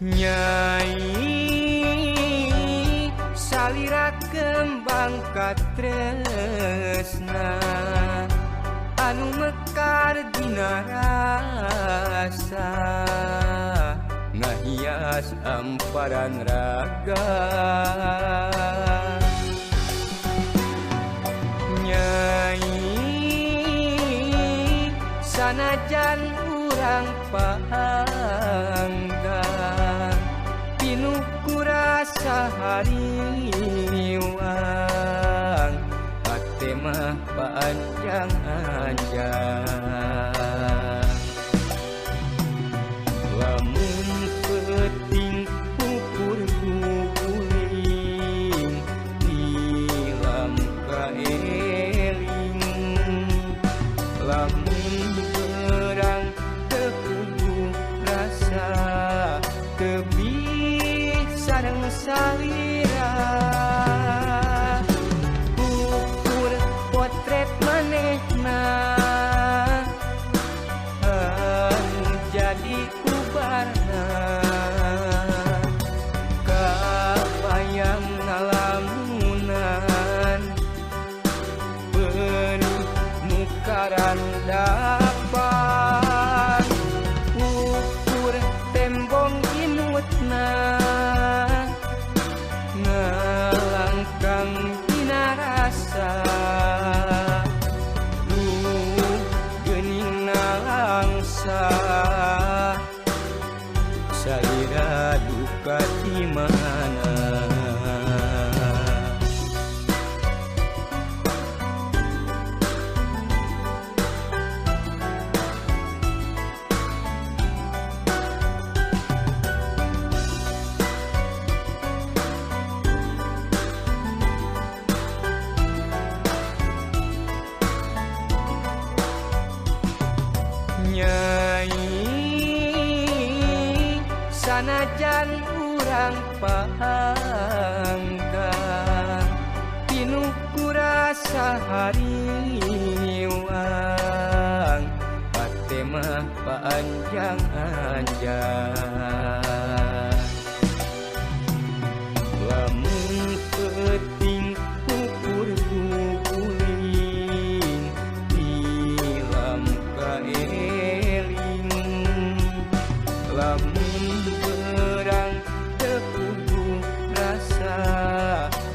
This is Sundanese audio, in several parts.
Nyai salira kembang katresna anu mekar dina rasa ngahias amparan raga. Nyai sanajan urang panggang pinuh kurasa hariwang hate mah panjang-anjang. Lamun peuting ukur guling nilam kaeling lamun berang tekudu rasa tebih sareng salira ukur potret manehna anu jadi ubarna kabayang ngalamunan benih nukaran dapan ukur tembong inutna ngelangkang dina rasa geuning nalangsa salira duka di mana. Nyai sanajan urang panggang pinuh kurasa hariwang hate mah panjang-anjang. Lamun peuting ukur guling nilam kaeling lamun berang tekudu rasa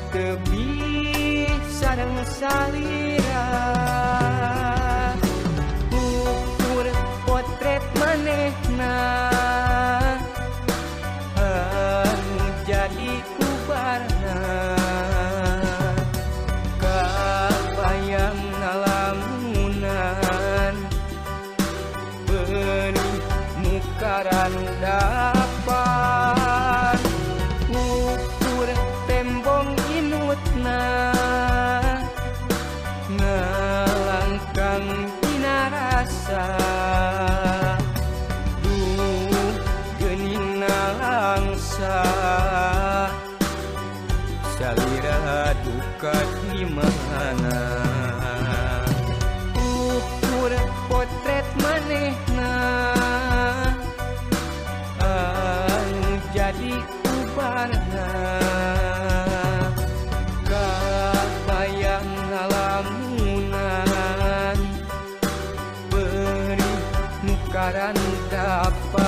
tebih sareng salira ukur potret manehna anu jadi ubarna kabayang ngalamunan benih nukaran dapan ukur tembong inutna ngelangkang dina rasa geuning nalangsa salira duka di mana. Ukur potret manehna anu jadi ubarna kabayang ngalamunan benih nukaran dapan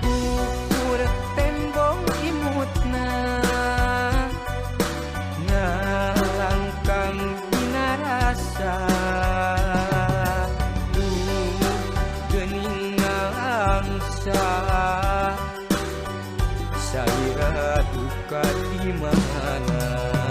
ukur tembong imutna ngalangkang dina rasa geuning ngalangsa salira duka di mana.